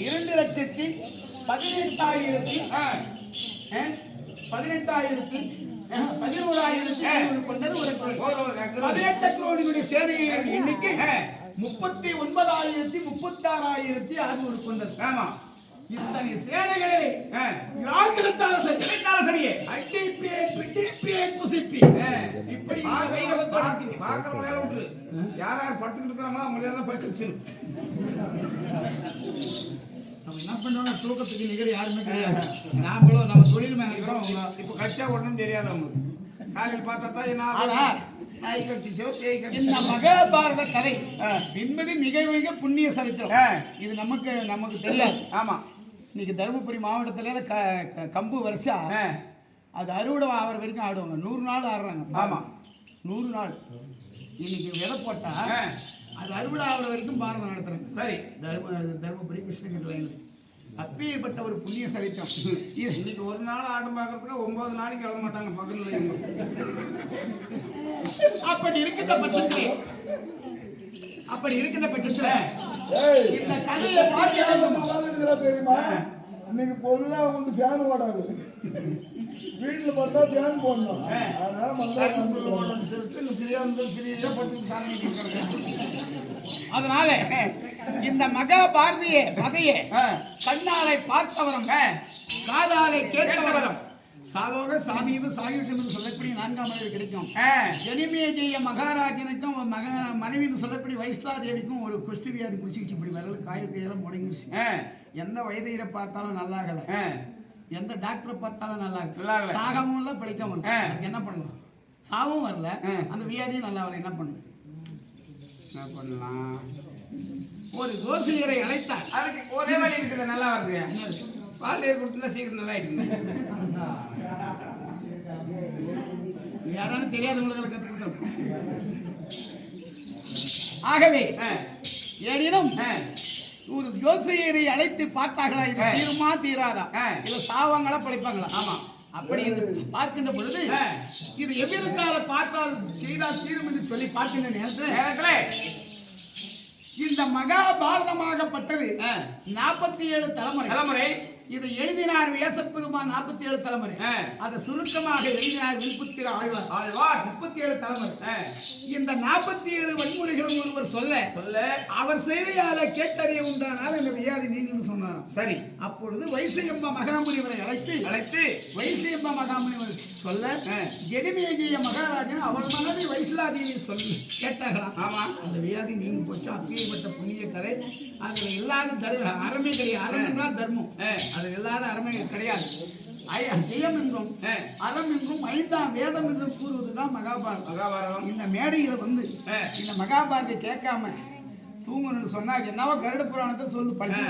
2,18,11,500 கொண்டது ஒரு 18 கோடியுடைய சேனையின் எண்ணிக்கை 39,36,600 கொண்டது. ஆமா, இத்தனை சேனைகளே யார் கிடைத்தாலும் சரியே அட்டி பிரியேட் புசிப்பி இப்படி பார்க்கறவங்களே விட்டு யார் யார் படுத்துக்கிட்டு இருக்கிறாங்களோ அவங்களே தான் போய் கிழிச்சு நம்ம என்ன பண்றோம்னா தூக்கத்துக்கு நிகர் யாருமே கிடையாது. நாமளும் நம்ம தொழில் மேல இருக்கிறோம். இப்போ கட்சியா ஒண்ணும் தெரியாது அவங்களுக்கு. காலையில் பார்த்தா தான் என்ன இந்த மகாபாரத கதை என்பது மிக மிக புண்ணிய சரித்திரம். இது நமக்கு தெரியாது. ஆமா, இன்னைக்கு தருமபுரி மாவட்டத்துல கம்பு வருஷா அது அறுவடை ஆகிற வரைக்கும் ஆடுவாங்க. 100 நாள் ஆடுறாங்க. ஆமா, 100 நாள். இன்னைக்கு விதை போட்டா அது அறுவடை ஆகிற வரைக்கும் பாரதம் நடத்துறாங்க. சரி, தருமபுரி கிருஷ்ணகிரி அப்பேற்பட்ட ஒரு புண்ணிய சரித்திரம். இன்னைக்கு ஒரு நாள் ஆட்டம் பார்க்கறதுக்கு 9 நாளைக்கு எழுத மாட்டாங்க பக்கத்துல. அப்படி இருக்கின்ற பட்சத்துல இந்த கதையை பார்த்து தெரியுமா, இன்னைக்கு பொருளா வந்து ஃபேன் ஓடாது, வீட்டுல பார்த்தா ஃபேன் போடணும். அதனால இந்த மகாபாரதிய கதையை கண்ணாலை பார்த்தவரும் காதாலை கேட்டவரும் சாலோக சாமீப சாயுஷம் சொல்லக்கூடிய 4ஆம் அறிவு கிடைக்கும். ஜனிமேஜய மகாராஜனுக்கும் மனைவின்னு சொல்லக்கூடிய வைஷ்ணா தேவிக்கும் ஒரு குஷ்டி வியாதி பிடிச்சிக்கிச்சு. இப்படி வரல, காயத்தையெல்லாம் முடங்கிடுச்சு. எந்த வைத்தியரை பார்த்தாலும் நல்லாகல, எந்த டாக்டரை பார்த்தாலும் நல்லா சாகவும் இல்லை பிழைக்கவும் என்ன பண்ணலாம், சாவும் வரல, அந்த வியாதியும் நல்லா வரல. என்ன பண்ணலாம்? ஒரு ஜோசியரை அழைத்தார். அதுக்கு ஒரே வழி இருக்குது, நல்லா வருது. பால் கொடுத்துருந்தா சீக்கிரம் நல்லா ஆயிட்டு. யாராலும் தெரியாதவங்களுக்கு கற்றுக்கிட்டோம். ஆகவே ஏனினும் ஒரு ஜோசியரை அழைத்து பார்த்தார்களா, இது தீருமா தீராதா, இல்ல சாவாங்களா பழிப்பாங்களா? ஆமா, அப்படி பார்க்கின்ற பொழுது இது எவ்விதத்தால பார்த்தால் செய்தால் தீரும் என்று சொல்லி பார்க்கின்ற நேரத்தில் இந்த மகாபாரதமாகப்பட்டது 47 தலைமுறை. இதை எழுதினார் வேசப்பெருமான் 47 தலைமுறை. அதை சுருக்கமாக எழுதினார் வில்புத்திர ஆழ்வார் 37 தலைமுறை. இந்த 47 வன்முறைகளும் ஒருவர் சொல்ல அவர் செய்தியால கேட்டறிய உண்டானால் இந்த வியாதி நீங்களும் சொன்னார். சரி, அப்பொழுது வைசையம்ப மகாமுனிவரை அழைத்து வைசையம்ப மகாமுனிவர் சொல்ல ஜெடிமேஜிய மகாராஜன் அவர் மனதை வைஷ்லாதேவி சொல்லி கேட்டார்களாம். ஆமா, அந்த வியாதி நீங்க போச்சு. அப்பேற்பட்ட புண்ணிய கதை. அதுல இல்லாத அறமே கிடையாது. அறம் என்றால் தர்மம், அது இல்லாத அறமே கிடையாது. ஜெயம் என்றும் அறம் என்றும் 5ஆம் வேதம் என்றும் கூறுவதுதான் மகாபாரதம். இந்த மேடையில வந்து இந்த மகாபாரதை கேட்காம தூங்கணும்னு சொன்னா என்னவோ கருட புராணத்தை சொல்லு படிச்சு.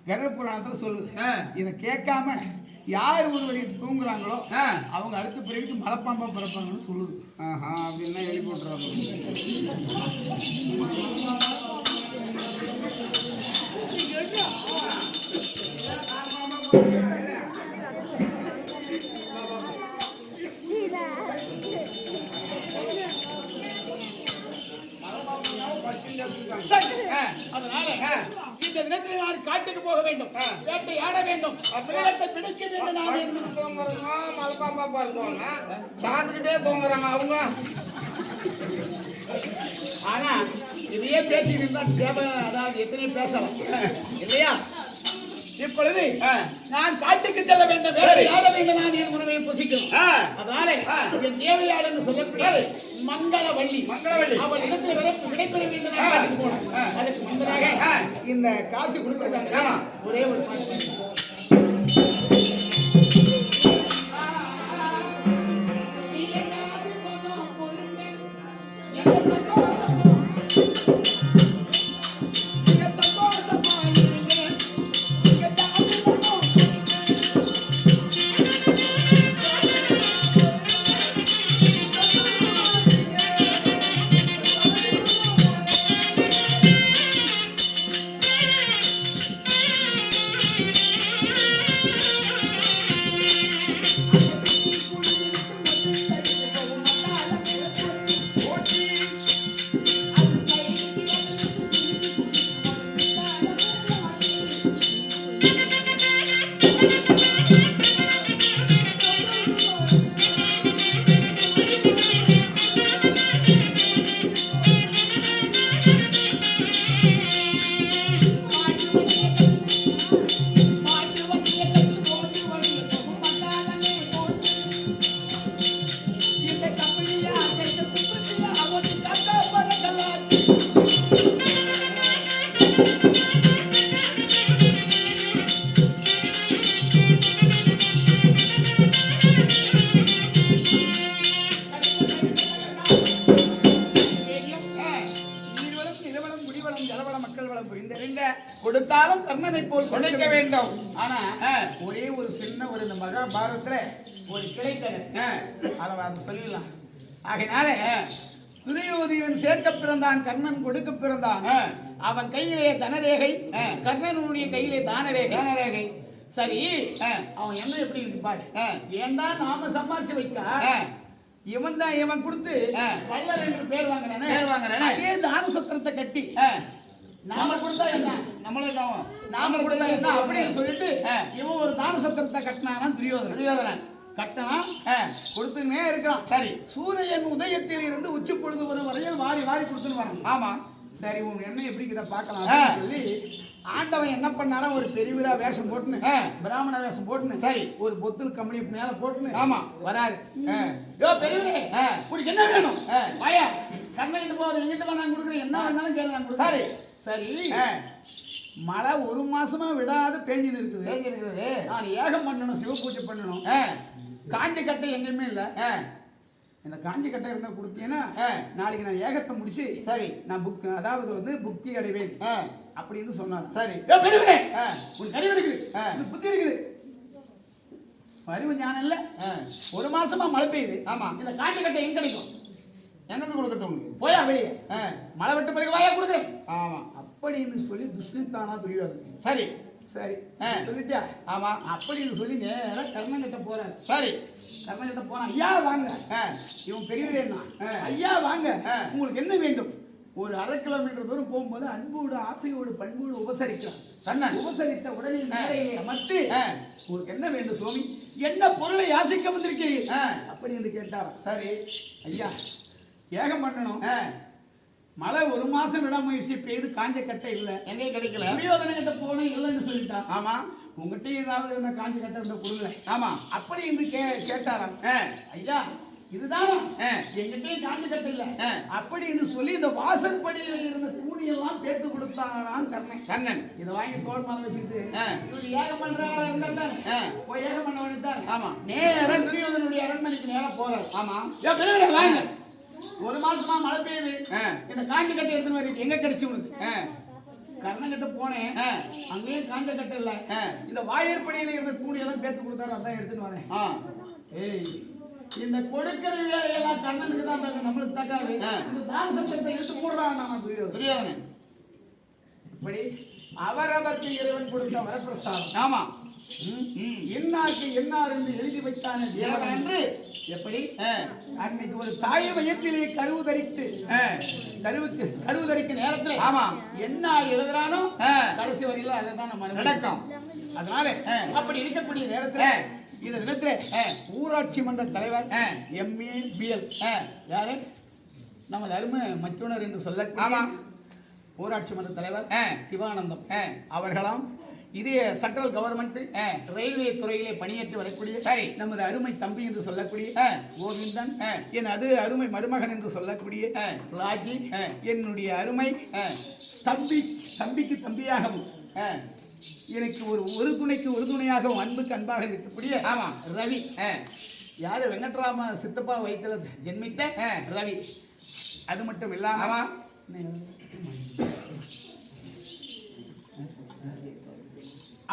கருட புராணத்தை சொல்லு. இதை கேட்காம யார் ஒருவரை தூங்குறாங்களோ அவங்க அடுத்த பிறகு மலைப்பாம்பா பிறப்பாங்கன்னு சொல்லுது. அப்படின்னா எழுதி போட்டுறாங்க. அதனால இந்த தினத்தில் நான் காட்டுக்கு போக வேண்டும், வேட்டையாட வேண்டும், பிடிக்க வேண்டும். சாந்துக்கிட்டே தூங்குறாங்க அவங்க. ஆனா இதையே பேசிட்டு இருந்தா சேவை, அதாவது எத்தனையோ பேசலாம் இல்லையா? இப்பொழுது நான் காட்டுக்கு செல்ல வேண்டும், வேட்டையாட வேண்டும். நான் என் உணவை புசிக்கணும். அதனால என் தேவையாளர் சொல்லக்கூடிய மங்களவள்ளி அவள் இடத்துல விடைபெற வேண்டும். அதுக்கு முன்பதாக இந்த காசு கொடுத்திருக்காங்க. ஒரே ஒரு நீர்வளம் நிலவளம் குடிவளம் ஜலவளம் மக்கள் வளம் புரிந்த கொடுத்தாலும் கர்ணனை போல் கொடுக்க வேண்டும். ஆனா ஒரே ஒரு சின்ன ஒரு இந்த மகாபாரதத்துல ஒரு கிளைக்கதை அதை சொல்லிடலாம். ஆகையினால துரியோதனன் சேர்க்க பிறந்தான், கர்ணன் கொடுக்க பிறந்தான். அவன் கையிலே தனரேகை, கர்ணனுடைய கையிலே தானரேகை. சரி, அவன் என்ன எப்படி இருக்கு பாரு. ஏன்டா நாம சம்பாரிச்சு வைக்க இவன் தான் இவன் கொடுத்து வள்ளல் என்று பேர் வாங்குறானே, அதே தான சத்திரத்தை கட்டி நாம கொடுத்தா என்ன, நாம கொடுத்தா என்ன அப்படின்னு சொல்லிட்டு இவன் ஒரு தான சத்திரத்தை கட்டினான் துரியோதனன். கட்டணம் கொடுத்துனே இருக்கான். சரி, சூரியன் உதயத்தில் இருந்து உச்சி பொழுது வரும் வரையில் வாரி வாரி கொடுத்துன்னு வரான். ஆமா, சரி உன் என்ன எப்படி இதை பார்க்கலாம் சொல்லி ஆண்டவன் என்ன பண்ணாரா, ஒரு பெரியவரா வேஷம் போட்டுன்னு, பிராமண வேஷம் போட்டுன்னு, சரி ஒரு பொத்தில் கம்பளி மேல போட்டுன்னு, ஆமா வராரு. யோ பெரியவரே, உனக்கு என்ன வேணும்? வாயா, கண்ணகிட்ட போது எங்கிட்ட நான் கொடுக்குறேன், என்ன வேணாலும் கேளு நான் கொடுக்குறேன். சரி சரி, மழை ஒரு மாசமா விடாத பேஞ்சின்னு இருக்குது. நான் ஏகம் பண்ணணும், சிவ பூஜை பண்ணணும். காஞ்சி கட்டை எங்கேயுமே இல்ல. இந்த காஞ்சி கட்டை இருந்தா கொடுத்தீங்கன்னா நாளைக்கு நான் ஏகத்தை முடிச்சு சரி நான் புக் அதாவது வந்து புக்தி அடைவேன் அப்படின்னு சொன்னார். சரி உன் கழிவு இருக்குது, புத்தி இருக்குது, அறிவு ஞானம் இல்ல. ஒரு மாசமா மழை பெய்யுது. ஆமா, இந்த காஞ்சி கட்டை எங்க கிடைக்கும்? எங்க கொடுக்க போயா வெளியே, மழை விட்ட பிறகு வாயா கொடுக்குறேன். ஆமா அப்படின்னு சொல்லி துஷ்டித்தானா துரியோதனன். சரி சரி சொல்லிட்டியா? ஆமா அப்படின்னு சொல்லி நேரா கர்ணன் கிட்ட போறாரு. சரி, கர்ணன் கிட்ட போனா, ஐயா வாங்க. இவன் பெரியவரே என்ன, ஐயா வாங்க, உங்களுக்கு என்ன வேண்டும்? ஒரு 1/2 கிலோமீட்டர் தூரம் போகும்போது அன்போடு ஆசையோடு பண்போடு உபசரிக்கிறான். கண்ணன் உபசரித்த உடனே மேடையை அமர்த்தி, உங்களுக்கு என்ன வேண்டும் சுவாமி, என்ன பொருளை யாசிக்க வந்திருக்கீங்க அப்படி என்று கேட்டாராம். சரி ஐயா, ஏகம் பண்ணணும், மழை ஒரு மாசம் விடாமுயற்சி பெய்து, காஞ்ச கட்டை இல்ல, எங்கேயும் கிடைக்கல. துரியோதன கிட்ட போனேன் இல்லைன்னு சொல்லிட்டான். ஆமா, உங்ககிட்ட ஏதாவது இந்த காஞ்ச கட்டை இருந்தா கொடுங்க. ஆமா அப்படி என்று கேட்டாராம். ஐயா இதுதான் எங்கிட்டயும் காஞ்ச கட்டை இல்ல அப்படின்னு சொல்லி இந்த வாசற்படியில இருந்த கூடியெல்லாம் பேத்து கொடுத்தாராம் கர்ணன். இதை வாங்கி தோல் மேல வச்சுட்டு இவரு ஏகம் பண்றாங்க இருந்தா போய் ஏகம் பண்ண வேண்டியதான். ஆமா, நேரம் துரியோதனுடைய அரண்மனைக்கு நேரம் போறாரு. ஆமா, வாங்க, ஒரு மாசமா மழை பெய்யுது, இந்த காஞ்ச கட்டை எடுத்துன்னு வருது, எங்க கிடைச்சு உனக்கு? கர்ணன் கிட்ட போனேன், அங்கேயும் காஞ்ச கட்டை இல்ல, இந்த வாயற்படியில இருந்த கூடியெல்லாம் பேத்து கொடுத்தாரு, அதான் எடுத்துன்னு வரேன். ஏய், இந்த கொடுக்கிற வேலையெல்லாம் கண்ணனுக்கு தான் நம்மளுக்கு தக்காது. இந்த தான சத்திரத்தை எடுத்து போடுறான் நாம துரியோதனன். இப்படி அவரவருக்கு இறைவன் கொடுத்த வரப்பிரசாதம். ஆமா, என்னாருக்கு என்னார் என்று எழுதி வைத்தான தேவன் என்று எப்படி அன்னைக்கு ஒரு தாய் வயிற்றிலே கருவுதரித்து கருவுதரிக்க நேரத்தில் ஆமா என்ன எழுதுறானோ கடைசி வரையில அதைதான் நம்ம நடக்கும். அதனால அப்படி இருக்கக்கூடிய நேரத்தில் இந்த தினத்துல ஊராட்சி மன்ற தலைவர் MABL யாரு, நமது அருமை மச்சுனர் என்று சொல்லக்கூடிய ஊராட்சி மன்ற தலைவர் சிவானந்தம் அவர்களாம் இதே சென்ட்ரல் கவர்மெண்ட் ரயில்வே துறையிலே பணியாற்றி வரக்கூடிய நமது அருமை தம்பி என்று சொல்லக்கூடிய கோவிந்தன், என் அருமை மருமகன் என்று சொல்லக்கூடிய ராஜி, என்னுடைய அருமை தம்பிக்கு தம்பியாகவும் எனக்கு ஒரு துணைக்கு ஒரு துணையாகவும் அன்புக்கு அன்பாக இருக்கக்கூடிய ரவி, யாரு வெங்கட்ராம சித்தப்பா வயிற்றுல ஜென்மித்த ரவி. அது மட்டும் இல்லாம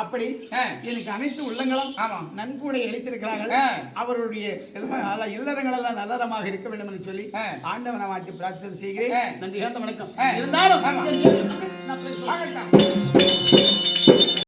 அப்படி எனக்கு அனைத்து உள்ளங்களும் நன்கூடை அளித்திருக்கிறார்கள். அவருடைய செல்வ இல்லறங்கள் எல்லாம் நல்லறமாக இருக்க வேண்டும் என்று சொல்லி ஆண்டவனை வாட்டி பிரார்த்தனை செய்கிறேன். நன்றி, வணக்கம். இருந்தாலும்